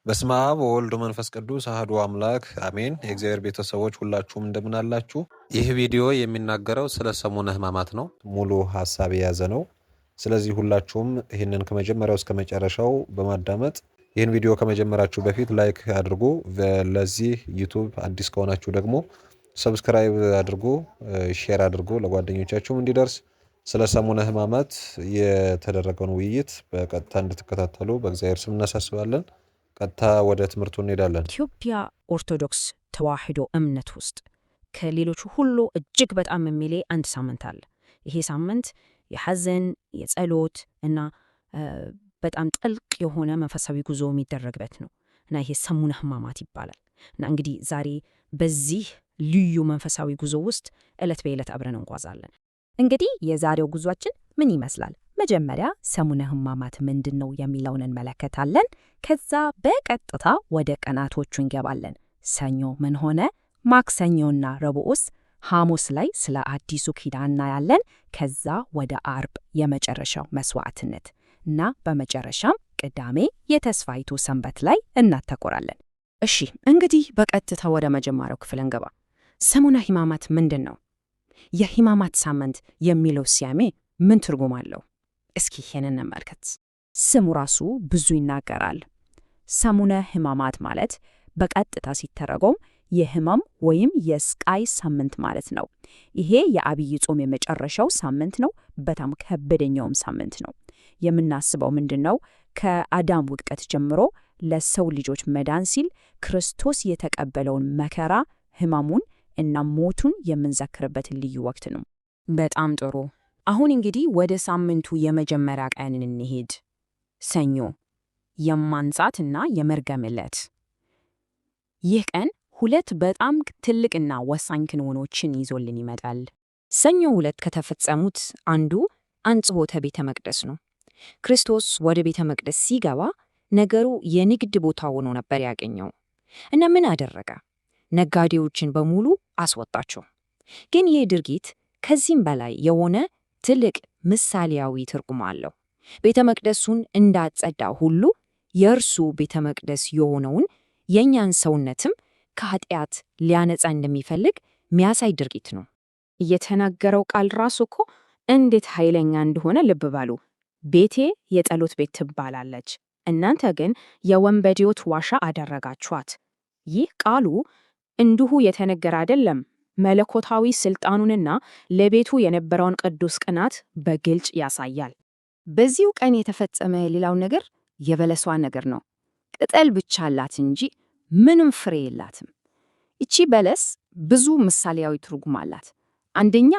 በስመ አብ ወወልድ ወመንፈስ ቅዱስ አሐዱ አምላክ አሜን። የእግዚአብሔር ቤተሰቦች ሁላችሁም እንደምን አላችሁ? ይህ ቪዲዮ የሚናገረው ስለ ሰሙነ ሕማማት ነው። ሙሉ ሐሳብ የያዘ ነው። ስለዚህ ሁላችሁም ይህንን ከመጀመሪያው እስከ መጨረሻው በማዳመጥ ይህን ቪዲዮ ከመጀመራችሁ በፊት ላይክ አድርጉ። ለዚህ ዩቲዩብ አዲስ ከሆናችሁ ደግሞ ሰብስክራይብ አድርጉ፣ ሼር አድርጉ ለጓደኞቻችሁም እንዲደርስ። ስለ ሰሙነ ሕማማት የተደረገውን ውይይት በቀጥታ እንድትከታተሉ በእግዚአብሔር ስም እናሳስባለን። ቀጥታ ወደ ትምህርቱ እንሄዳለን። ኢትዮጵያ ኦርቶዶክስ ተዋሕዶ እምነት ውስጥ ከሌሎቹ ሁሉ እጅግ በጣም የሚለይ አንድ ሳምንት አለ። ይሄ ሳምንት የሐዘን፣ የጸሎት እና በጣም ጥልቅ የሆነ መንፈሳዊ ጉዞ የሚደረግበት ነው እና ይሄ ሰሙነ ሕማማት ይባላል። እና እንግዲህ ዛሬ በዚህ ልዩ መንፈሳዊ ጉዞ ውስጥ ዕለት በዕለት አብረን እንጓዛለን። እንግዲህ የዛሬው ጉዟችን ምን ይመስላል? መጀመሪያ ሰሙነ ሕማማት ምንድን ነው የሚለውን እንመለከታለን። ከዛ በቀጥታ ወደ ቀናቶቹ እንገባለን። ሰኞ ምን ሆነ? ማክሰኞና ረቡዕስ? ሐሙስ ላይ ስለ አዲሱ ኪዳን እናያለን። ከዛ ወደ አርብ የመጨረሻው መስዋዕትነት እና በመጨረሻም ቅዳሜ የተስፋይቱ ሰንበት ላይ እናተኮራለን። እሺ እንግዲህ በቀጥታ ወደ መጀመሪያው ክፍል እንገባ። ሰሙነ ሕማማት ምንድን ነው? የሕማማት ሳምንት የሚለው ስያሜ ምን ትርጉም አለው? እስኪ ይሄንን እንመልከት። ስሙ ራሱ ብዙ ይናገራል። ሰሙነ ሕማማት ማለት በቀጥታ ሲተረጎም የሕማም ወይም የስቃይ ሳምንት ማለት ነው። ይሄ የአብይ ጾም የመጨረሻው ሳምንት ነው። በጣም ከበደኛውም ሳምንት ነው። የምናስበው ምንድን ነው? ከአዳም ውድቀት ጀምሮ ለሰው ልጆች መዳን ሲል ክርስቶስ የተቀበለውን መከራ፣ ሕማሙን እና ሞቱን የምንዘክርበትን ልዩ ወቅት ነው። በጣም ጥሩ። አሁን እንግዲህ ወደ ሳምንቱ የመጀመሪያ ቀን እንሄድ። ሰኞ፣ የማንጻትና የመርገም ዕለት። ይህ ቀን ሁለት በጣም ትልቅና ወሳኝ ክንውኖችን ይዞልን ይመጣል። ሰኞ ዕለት ከተፈጸሙት አንዱ አንጽሖተ ቤተ መቅደስ ነው። ክርስቶስ ወደ ቤተ መቅደስ ሲገባ ነገሩ የንግድ ቦታ ሆኖ ነበር ያገኘው እና ምን አደረገ? ነጋዴዎችን በሙሉ አስወጣቸው። ግን ይህ ድርጊት ከዚህም በላይ የሆነ ትልቅ ምሳሌያዊ ትርጉም አለው። ቤተ መቅደሱን እንዳጸዳ ሁሉ የእርሱ ቤተ መቅደስ የሆነውን የእኛን ሰውነትም ከኃጢአት ሊያነጻ እንደሚፈልግ ሚያሳይ ድርጊት ነው። የተናገረው ቃል ራሱ እኮ እንዴት ኃይለኛ እንደሆነ ልብ በሉ። ቤቴ የጸሎት ቤት ትባላለች፣ እናንተ ግን የወንበዴዎች ዋሻ አደረጋችኋት። ይህ ቃሉ እንዲሁ የተነገረ አይደለም። መለኮታዊ ስልጣኑንና ለቤቱ የነበረውን ቅዱስ ቅናት በግልጽ ያሳያል። በዚሁ ቀን የተፈጸመ ሌላው ነገር የበለሷ ነገር ነው። ቅጠል ብቻ አላት እንጂ ምንም ፍሬ የላትም። እቺ በለስ ብዙ ምሳሌያዊ ትርጉም አላት። አንደኛ፣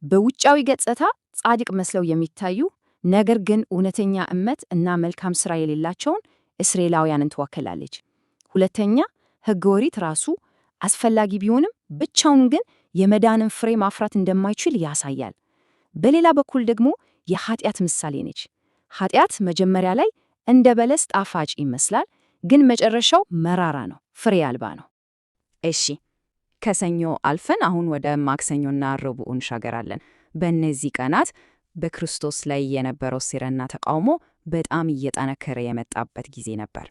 በውጫዊ ገጽታ ጻድቅ መስለው የሚታዩ ነገር ግን እውነተኛ እምነት እና መልካም ሥራ የሌላቸውን እስራኤላውያንን ትወክላለች። ሁለተኛ፣ ሕገ ኦሪት ራሱ አስፈላጊ ቢሆንም ብቻውን ግን የመዳንን ፍሬ ማፍራት እንደማይችል ያሳያል። በሌላ በኩል ደግሞ የኃጢአት ምሳሌ ነች። ኃጢአት መጀመሪያ ላይ እንደ በለስ ጣፋጭ ይመስላል፣ ግን መጨረሻው መራራ ነው፣ ፍሬ አልባ ነው። እሺ፣ ከሰኞ አልፈን አሁን ወደ ማክሰኞና ረቡዕ እንሻገራለን። በእነዚህ ቀናት በክርስቶስ ላይ የነበረው ሴራና ተቃውሞ በጣም እየጠነከረ የመጣበት ጊዜ ነበር።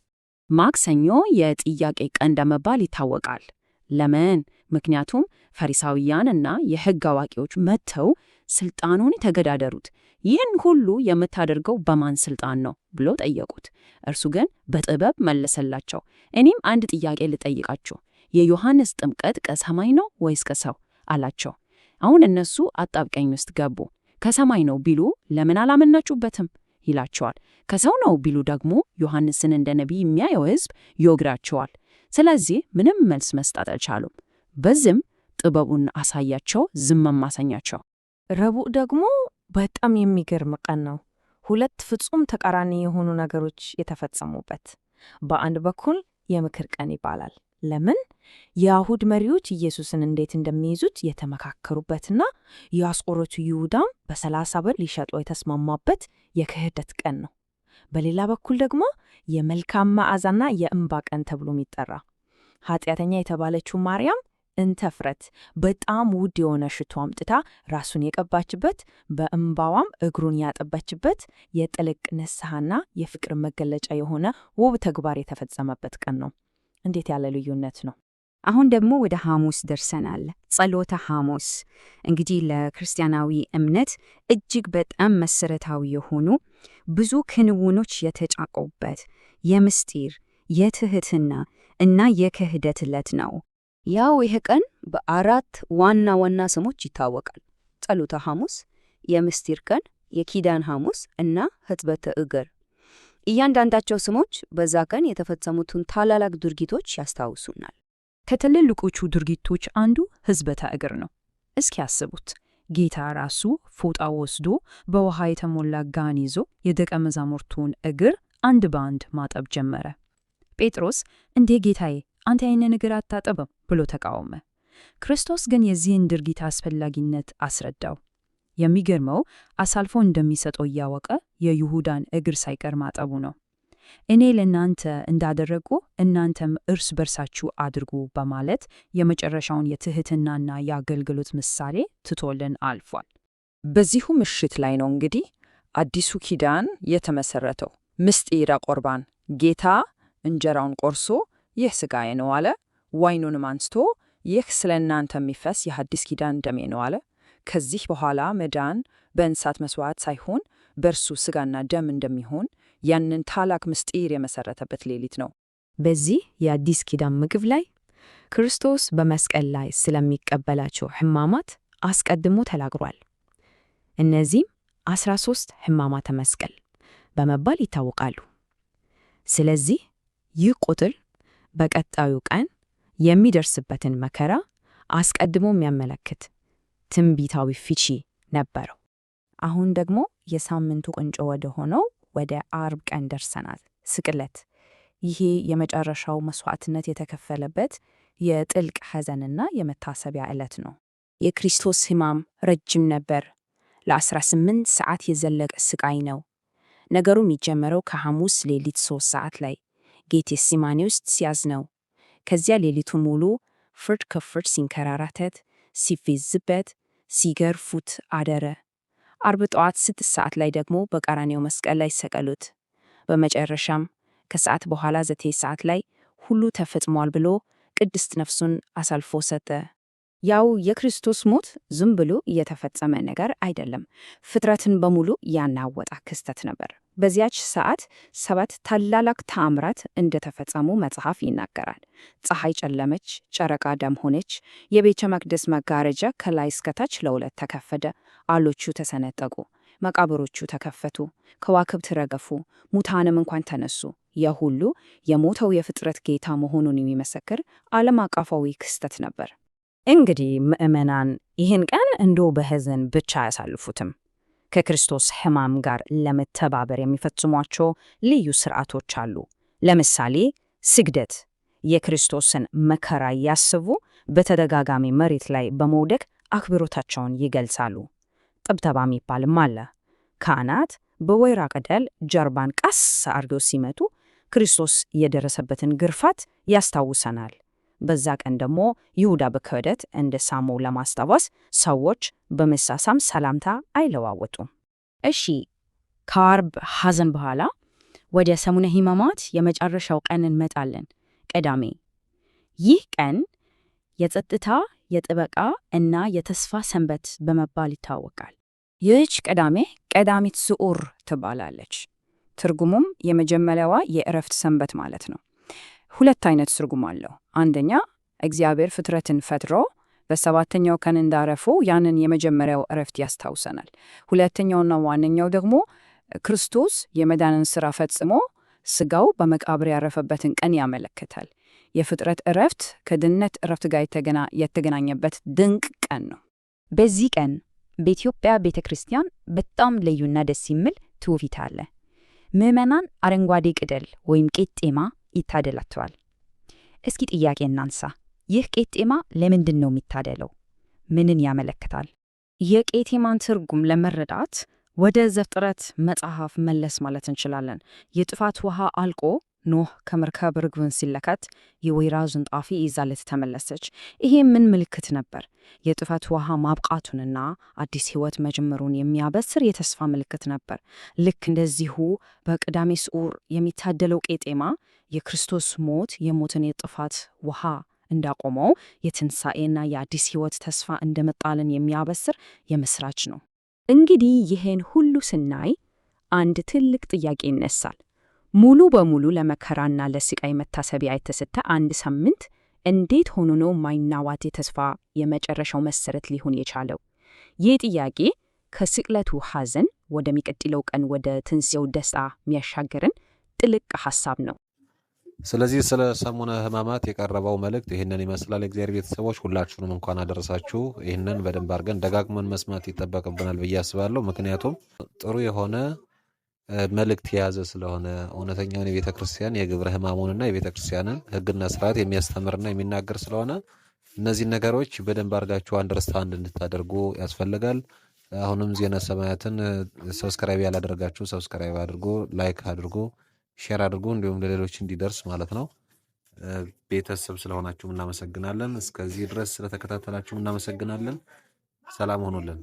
ማክሰኞ የጥያቄ ቀን እንደመባል ይታወቃል። ለምን? ምክንያቱም ፈሪሳውያንና የሕግ አዋቂዎች መጥተው ስልጣኑን ተገዳደሩት። ይህን ሁሉ የምታደርገው በማን ስልጣን ነው ብሎ ጠየቁት። እርሱ ግን በጥበብ መለሰላቸው። እኔም አንድ ጥያቄ ልጠይቃችሁ፣ የዮሐንስ ጥምቀት ከሰማይ ነው ወይስ ከሰው አላቸው። አሁን እነሱ አጣብቀኝ ውስጥ ገቡ። ከሰማይ ነው ቢሉ ለምን አላመናችሁበትም ይላቸዋል። ከሰው ነው ቢሉ ደግሞ ዮሐንስን እንደ ነቢይ የሚያየው ሕዝብ ይወግራቸዋል። ስለዚህ ምንም መልስ መስጠት አልቻሉም። በዚህም ጥበቡን አሳያቸው፣ ዝምም አሰኛቸው። ረቡዕ ደግሞ በጣም የሚገርም ቀን ነው። ሁለት ፍጹም ተቃራኒ የሆኑ ነገሮች የተፈጸሙበት። በአንድ በኩል የምክር ቀን ይባላል። ለምን? የአይሁድ መሪዎች ኢየሱስን እንዴት እንደሚይዙት የተመካከሩበትና የአስቆሮቱ ይሁዳም በ30 ብር ሊሸጠው የተስማማበት የክህደት ቀን ነው። በሌላ በኩል ደግሞ የመልካም መዓዛና የእንባ ቀን ተብሎ የሚጠራ ኃጢአተኛ የተባለችው ማርያም እንተፍረት በጣም ውድ የሆነ ሽቶ አምጥታ ራሱን የቀባችበት፣ በእንባዋም እግሩን ያጠበችበት የጥልቅ ንስሐና የፍቅር መገለጫ የሆነ ውብ ተግባር የተፈጸመበት ቀን ነው። እንዴት ያለ ልዩነት ነው! አሁን ደግሞ ወደ ሐሙስ ደርሰናል። ጸሎተ ሐሙስ እንግዲህ ለክርስቲያናዊ እምነት እጅግ በጣም መሰረታዊ የሆኑ ብዙ ክንውኖች የተጫቆበት የምስጢር፣ የትህትና እና የክህደት ዕለት ነው። ያው ይህ ቀን በአራት ዋና ዋና ስሞች ይታወቃል። ጸሎተ ሐሙስ፣ የምስጢር ቀን፣ የኪዳን ሐሙስ እና ሕጽበተ እግር። እያንዳንዳቸው ስሞች በዛ ቀን የተፈጸሙትን ታላላቅ ድርጊቶች ያስታውሱናል። ከትልልቆቹ ድርጊቶች አንዱ ሕጽበተ እግር ነው። እስኪ ያስቡት፣ ጌታ ራሱ ፎጣ ወስዶ በውሃ የተሞላ ጋን ይዞ የደቀ መዛሙርቱን እግር አንድ በአንድ ማጠብ ጀመረ። ጴጥሮስ እንዴ ጌታዬ፣ አንተ ይህንን እግር አታጠብም ብሎ ተቃወመ። ክርስቶስ ግን የዚህን ድርጊት አስፈላጊነት አስረዳው። የሚገርመው አሳልፎ እንደሚሰጠው እያወቀ የይሁዳን እግር ሳይቀር ማጠቡ ነው። እኔ ለእናንተ እንዳደረጉ እናንተም እርስ በርሳችሁ አድርጉ በማለት የመጨረሻውን የትህትናና የአገልግሎት ምሳሌ ትቶልን አልፏል። በዚሁ ምሽት ላይ ነው እንግዲህ አዲሱ ኪዳን የተመሰረተው። ምስጢረ ቁርባን፣ ጌታ እንጀራውን ቆርሶ ይህ ሥጋዬ ነው አለ። ወይኑንም አንስቶ ይህ ስለ እናንተ የሚፈስ የሐዲስ ኪዳን ደሜ ነው አለ። ከዚህ በኋላ መዳን በእንስሳት መሥዋዕት ሳይሆን በእርሱ ሥጋና ደም እንደሚሆን ያንን ታላቅ ምስጢር የመሰረተበት ሌሊት ነው። በዚህ የአዲስ ኪዳን ምግብ ላይ ክርስቶስ በመስቀል ላይ ስለሚቀበላቸው ሕማማት አስቀድሞ ተናግሯል። እነዚህም 13 ሕማማተ መስቀል በመባል ይታወቃሉ። ስለዚህ ይህ ቁጥር በቀጣዩ ቀን የሚደርስበትን መከራ አስቀድሞ የሚያመለክት ትንቢታዊ ፍቺ ነበረው። አሁን ደግሞ የሳምንቱ ቁንጮ ወደ ሆነው ወደ አርብ ቀን ደርሰናል። ስቅለት። ይሄ የመጨረሻው መስዋዕትነት የተከፈለበት የጥልቅ ሐዘንና የመታሰቢያ ዕለት ነው። የክርስቶስ ሕማም ረጅም ነበር። ለ18 ሰዓት የዘለቀ ስቃይ ነው። ነገሩ የሚጀመረው ከሐሙስ ሌሊት 3 ሰዓት ላይ ጌቴሴማኒ ውስጥ ሲያዝነው፣ ከዚያ ሌሊቱን ሙሉ ፍርድ ከፍርድ ሲንከራተት፣ ሲፌዝበት፣ ሲገርፉት አደረ። አርብ ጠዋት 6 ሰዓት ላይ ደግሞ በቀራንዮ መስቀል ላይ ሰቀሉት። በመጨረሻም ከሰዓት በኋላ 9 ሰዓት ላይ ሁሉ ተፈጽሟል ብሎ ቅድስት ነፍሱን አሳልፎ ሰጠ። ያው የክርስቶስ ሞት ዝም ብሎ የተፈጸመ ነገር አይደለም፣ ፍጥረትን በሙሉ ያናወጣ ክስተት ነበር። በዚያች ሰዓት 7 ታላላቅ ተአምራት እንደተፈጸሙ መጽሐፍ ይናገራል። ፀሐይ ጨለመች፣ ጨረቃ ደም ሆነች፣ የቤተ መቅደስ መጋረጃ ከላይ እስከታች ለሁለት ተከፈተ፣ አሎቹ ተሰነጠቁ፣ መቃብሮቹ ተከፈቱ፣ ከዋክብት ረገፉ፣ ሙታንም እንኳን ተነሱ። ይህ ሁሉ የሞተው የፍጥረት ጌታ መሆኑን የሚመሰክር ዓለም አቀፋዊ ክስተት ነበር። እንግዲህ ምዕመናን ይህን ቀን እንዶ በሐዘን ብቻ አያሳልፉትም። ከክርስቶስ ሕማም ጋር ለመተባበር የሚፈጽሟቸው ልዩ ሥርዓቶች አሉ። ለምሳሌ ስግደት። የክርስቶስን መከራ እያሰቡ በተደጋጋሚ መሬት ላይ በመውደቅ አክብሮታቸውን ይገልጻሉ። ጥብጠባ የሚባልም አለ። ካህናት በወይራ ቅጠል ጀርባን ቀስ አድርገው ሲመቱ ክርስቶስ የደረሰበትን ግርፋት ያስታውሰናል። በዛ ቀን ደግሞ ይሁዳ በክህደት እንደ ሳመው ለማስታወስ ሰዎች በመሳሳም ሰላምታ አይለዋወጡም። እሺ፣ ከአርብ ሐዘን በኋላ ወደ ሰሙነ ሕማማት የመጨረሻው ቀን እንመጣለን። ቅዳሜ። ይህ ቀን የጸጥታ፣ የጥበቃ እና የተስፋ ሰንበት በመባል ይታወቃል። ይህች ቅዳሜ ቀዳሚት ስዑር ትባላለች። ትርጉሙም የመጀመሪያዋ የእረፍት ሰንበት ማለት ነው። 2 አይነት ትርጉም አለው። አንደኛ እግዚአብሔር ፍጥረትን ፈጥሮ በ7ኛው ቀን እንዳረፉ ያንን የመጀመሪያው እረፍት ያስታውሰናል። ሁለተኛውና ዋነኛው ደግሞ ክርስቶስ የመዳንን ሥራ ፈጽሞ ሥጋው በመቃብር ያረፈበትን ቀን ያመለክታል። የፍጥረት እረፍት ከድነት እረፍት ጋር የተገናኘበት ድንቅ ቀን ነው። በዚህ ቀን በኢትዮጵያ ቤተ ክርስቲያን በጣም ልዩና ደስ የሚል ትውፊት አለ። ምዕመናን አረንጓዴ ቅጠል ወይም ቄጤማ ይታደላቸዋል። እስኪ ጥያቄ እናንሳ። ይህ ቄጤማ ለምንድን ነው የሚታደለው? ምንን ያመለክታል? የቄጤማን ትርጉም ለመረዳት ወደ ዘፍጥረት መጽሐፍ መለስ ማለት እንችላለን። የጥፋት ውሃ አልቆ ኖህ ከመርከብ ርግብን ሲለከት የወይራ ዝንጣፊ ይዛለት ተመለሰች። ይሄ ምን ምልክት ነበር? የጥፋት ውሃ ማብቃቱንና አዲስ ሕይወት መጀመሩን የሚያበስር የተስፋ ምልክት ነበር። ልክ እንደዚሁ በቅዳሜ ስዑር የሚታደለው ቄጤማ የክርስቶስ ሞት የሞትን የጥፋት ውሃ እንዳቆመው የትንሣኤና የአዲስ ሕይወት ተስፋ እንደመጣልን የሚያበስር የምስራች ነው። እንግዲህ ይህን ሁሉ ስናይ አንድ ትልቅ ጥያቄ ይነሳል። ሙሉ በሙሉ ለመከራና ለስቃይ መታሰቢያ የተሰጠ አንድ ሳምንት እንዴት ሆኖ ነው ማይናዋጥ የተስፋ የመጨረሻው መሰረት ሊሆን የቻለው? ይህ ጥያቄ ከስቅለቱ ሐዘን ወደሚቀጥለው ቀን ወደ ትንሣኤው ደስታ የሚያሻገርን ጥልቅ ሐሳብ ነው። ስለዚህ ስለ ሰሙነ ሕማማት የቀረበው መልእክት ይህንን ይመስላል። የእግዚአብሔር ቤተሰቦች ሁላችሁንም እንኳን አደረሳችሁ። ይህንን በደንብ አድርገን ደጋግመን መስማት ይጠበቅብናል ብዬ አስባለሁ። ምክንያቱም ጥሩ የሆነ መልእክት የያዘ ስለሆነ እውነተኛውን የቤተ ክርስቲያን የግብረ ሕማሙንና የቤተ ክርስቲያንን ሕግና ስርዓት የሚያስተምርና የሚናገር ስለሆነ እነዚህን ነገሮች በደንብ አድርጋችሁ አንደርስታንድ እንድታደርጉ ያስፈልጋል። አሁንም ዜና ሰማያትን ሰብስክራይብ ያላደረጋችሁ ሰብስክራይብ አድርጉ፣ ላይክ አድርጉ፣ ሼር አድርጉ፣ እንዲሁም ለሌሎች እንዲደርስ ማለት ነው። ቤተሰብ ስለሆናችሁ እናመሰግናለን። እስከዚህ ድረስ ስለተከታተላችሁ እናመሰግናለን። ሰላም ሆኑልን።